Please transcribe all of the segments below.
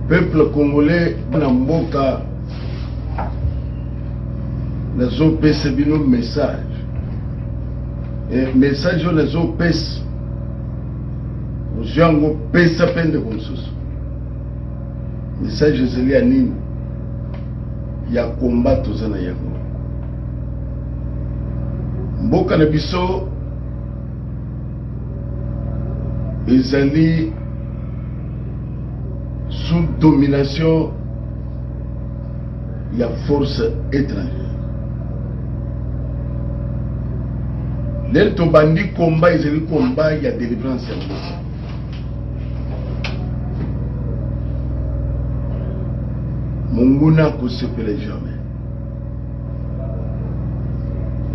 peuple congolais na mboka nazopesa bino message message oyo nazopesa ozwi yango pesa mpe ndeko mosusu message ezali ya nini ya komba toza na yango mboka na biso ezali sous domination ya force étrangère lelo tobandi komba ezali komba ya délivrance ya mboka monguna kosepela jamais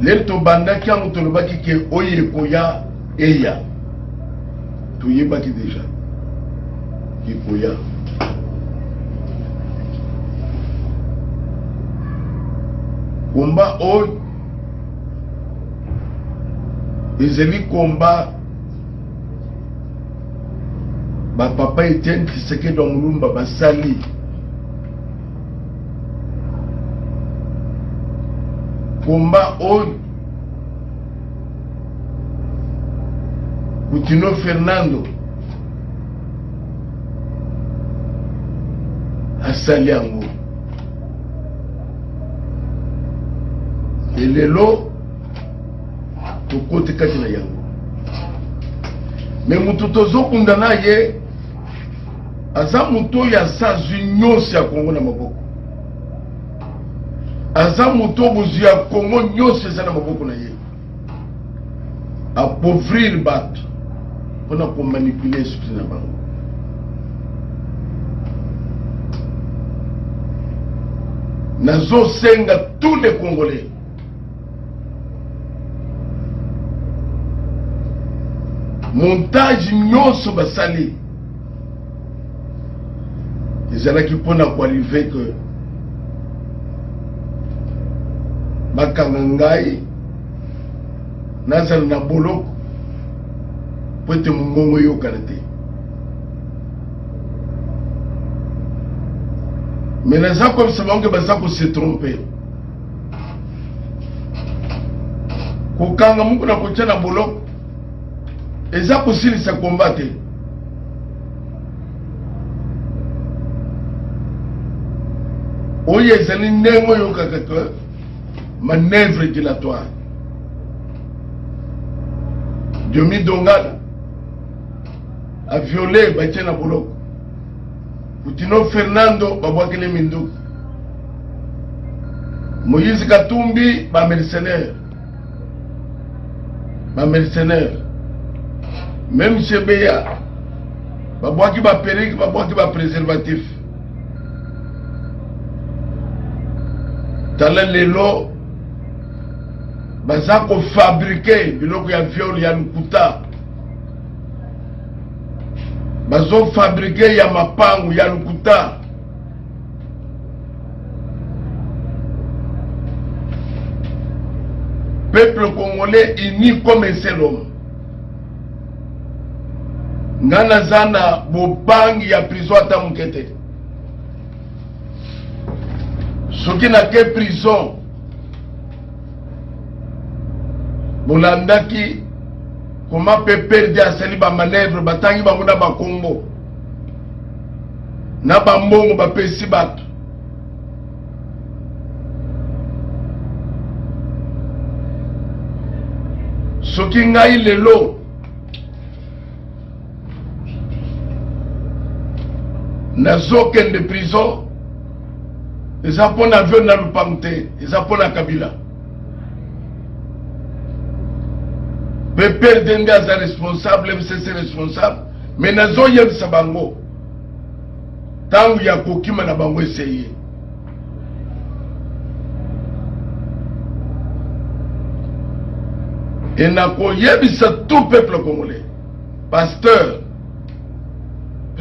lelo tobandaki yango tolobaki ke oyo ekoya eya toyebaki deja ekoya komba oyo ezali komba bapapa Etienne Tshisekedi wa Mulumba basali komba oyo Coutinho Fernando asali yango elelo tokote kati na yango me mutu tozokunda na ye aza mutu oyo asazwi nyonso ya Kongo na maboko aza mutu bozwi ya Kongo nyonso eza na maboko na ye appauvrir bato mpona komanipule esprit na bango nazosenga tous les Congolais montage nyonso basali ezalaki mpona koarrive ke bakanga ngai nazala na boloko po ete mongongo eyokana te me naza komisa bango baza kose trompe kokanga moko na kotya na boloko eza kosilisa komba te oyo ezali ndenge oyokaka ke manœuvre dilatoire Diomi Dongala a violé batie na boloko Coutinho Fernando babwakile minduku Moïse Katumbi ba mercenaire même Chebeya babwaki ba perruque babwaki ba préservatif tala lelo baza ko fabriquer biloko ya viol ya lukuta bazo fabriquer ya mapangu ya lukuta peuple congolais uni comme un seul homme ngana zana bobangi ya prison ata mukete soki na ke prison bolandaki koma pe perde asali ba manœuvre batangi bango na bakombo na bambongo bapesi bato soki ngai lelo nazokende prison eza mpona vio na lupangu te eza mpona Kabila pe perde nde aza responsable msese responsable me nazoyebisa bango ntango ya kokima na bango eseye e nakoyebisa tout peuple congolais pasteur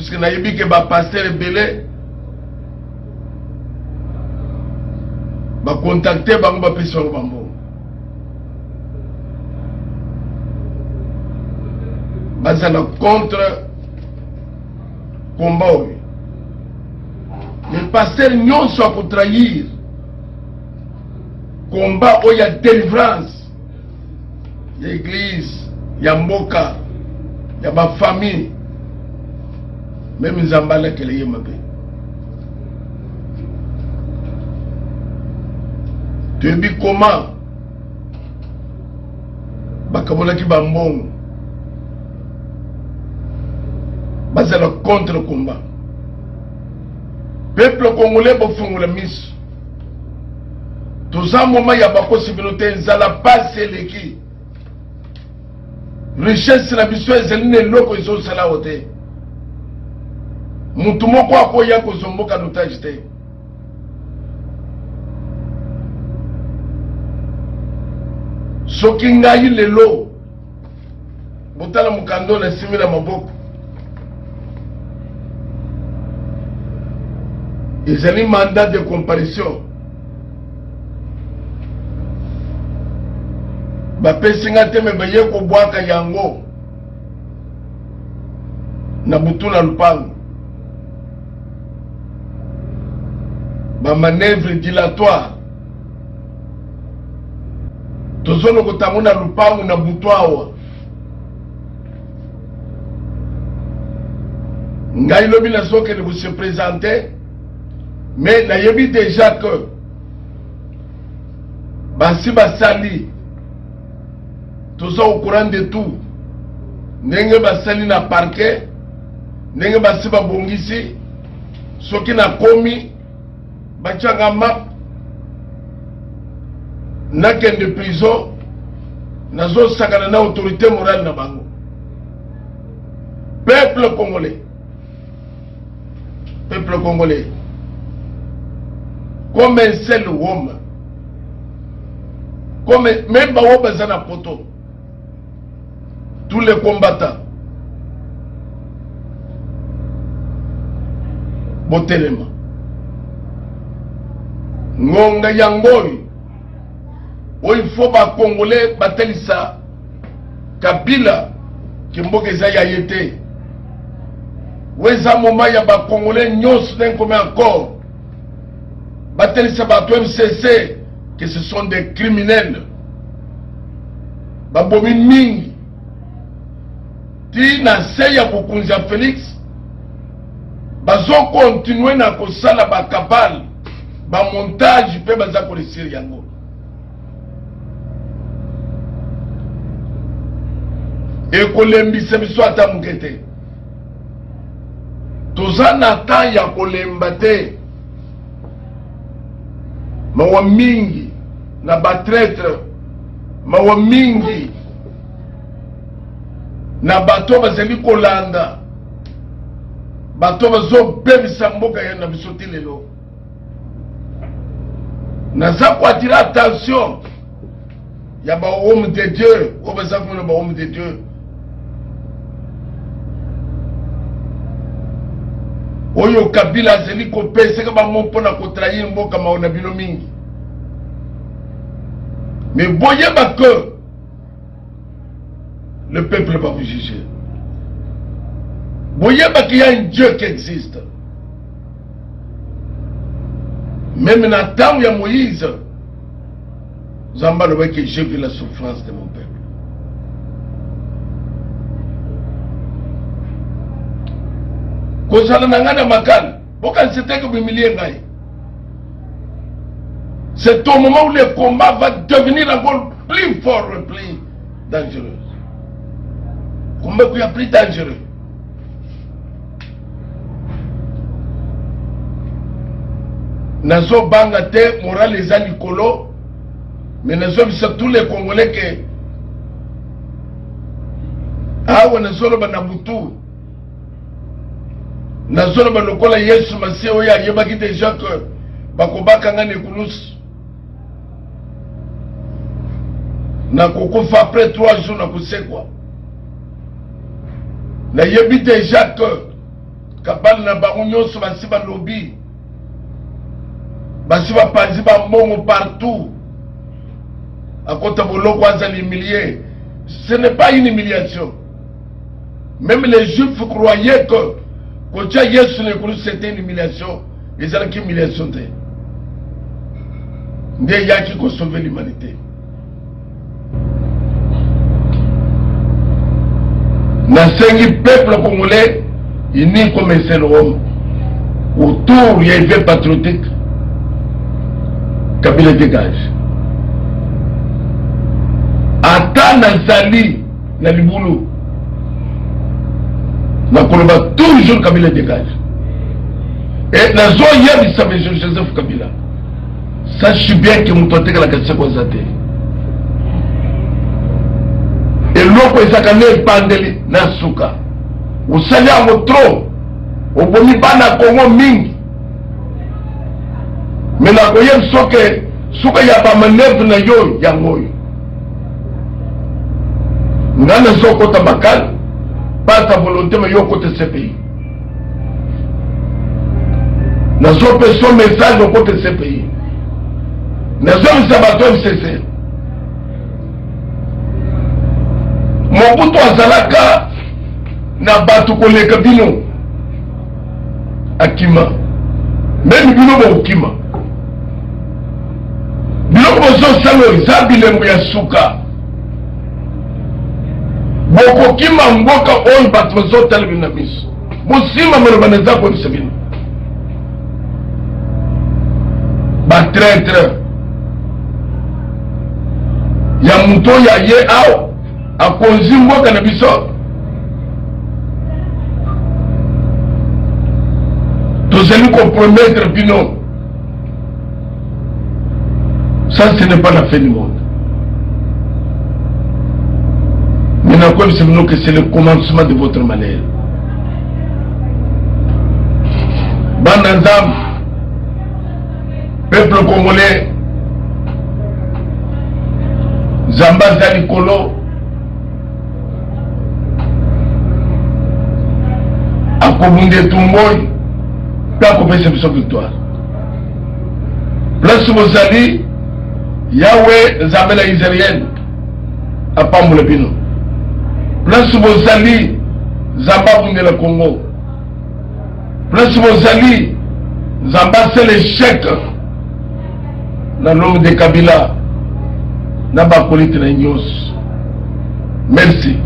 puisque nayebi ke bapasteur ebele bakontakte bango bapesi bango bambongo bazala contre combat oyo mais pasteur nyonso a trahir combat où il y a délivrance, il y a église, il y a mboka, il y a ma famille, même Zambala qui est mabé. Tu as vu comment bakabola ki bambongo bazala contre combat. Peuple congolais bofungola miso. Tous un moment, il y a beaucoup de possibilités. Ils n'ont pas sélectionné. Richesse, la mission, c'est une loko, ils ont cela au thé. Moutumo kwa kwa ya kozombo kanutage te. Soki ngai lelo. Botala mukando na simila maboko. Ils ont un mandat de comparution. Bapesinga teme baye ko bwaka yango na butu na lupango ba manœuvre dilatoire tozono kotamu na lupango na butu awa ngai lobi na soke de vous se présenter mais na yebi déjà que basi basali tout ça au courant de tout. Nenge basali na parquet, nenge basi babongisi, soki na komi, bachanga map, na kende prison, nazo sakana na autorité morale na bango. Peuple congolais, comme un seul homme, comme même baoba zana poto. Tous les combattants botelema ngonga yangoy o il faut ba congolais batelisa Kabila kimboke za ya yete weza moma ya ba congolais nyos d'un comme encore batelisa ba MCC que ce sont des criminels ba bomi mingi ti na seya kukunza Félix bazo continuer na kosala ba kabal ba montage pe baza ko lesir yango e kolembisa biso ata mukete toza na ta ya kolemba te mawa mingi na batraitre mawa mingi na bato bazali kolanda bato bazo bebisa mboka ya na bisoti lelo naza ko attirer attention ya ba homme de Dieu o baza ko na ba homme de Dieu oyo Kabila azali ko pesa ka ba mpona ko trahir mboka maona bino mingi mais boyeba que le peuple va vous juger. Vous voyez qu'il y a un Dieu qui existe. Même dans le temps où il y a Moïse, Zamba le voit que j'ai vu la souffrance de mon peuple. Quand je suis makal, pourquoi c'était que vous m'humiliez? C'est au moment où le combat va devenir encore plus fort et plus dangereux. Combat qui est plus dangereux. Nazo banga te moral les alikolo, mais nazo bisa tous les Congolais que awa nazo lo banabutu nazo lo balokola Yesu Masiya oya yebaki déjà que bakobaka ngane kulus na kokufa après 3 jours na kusekwa na yebi déjà que kabal na bango nyonso basi balobi basi bapanzi bambongo partout à côté boloko azali humilié. Ce n'est pas une humiliation. Même les juifs croyaient que quand Yesu ne c'était une humiliation. ezalaki humiliation te nde yaki sauver l'humanité. Nasengi peuple congolais uni comme un seul homme autour il y a une veille patriotique. Kabila dégage. Ata nazali na libulu na koloba toujours Kabila dégage. Et nazo yebisa M. Joseph Kabila. Sache bien que mutote kala kase ko zate. Et loko ezakane pandeli na suka. Usali yango trop. Oboni bana Kongo mingi. Mais na koyeb soke suka ya ba manevre na yo yango. Ngana soko tabakal pas ta volonté mais yo côté ce pays. Na sope son message au côté de ce pays. Na zone sabato MCC. Mobutu azalaka na batu koleka bino akima. Même bino ba okima. Bino bozo salo zabilembo ya suka. Boko kima mboka on batu bozo talibina miso. Musima mwana kwa msabino. Ba traître ya muto ya ye ao akonzi mboka na biso tozali compromettre bino. Ça ce n'est pas la fin du monde. Mais nous que c'est le commencement de votre malheur. Banazam peuple congolais Zamba Zalikolo Akobunde Tumboy Kako pese biso victoire. Place Mozali Yahweh Zambela Israël Apamboule Bino. Place Mozali Zamba Bunde le Congo. Place Mozali Zamba c'est l'échec dans l'homme de Kabila. Naba Polite na Nyos. Merci.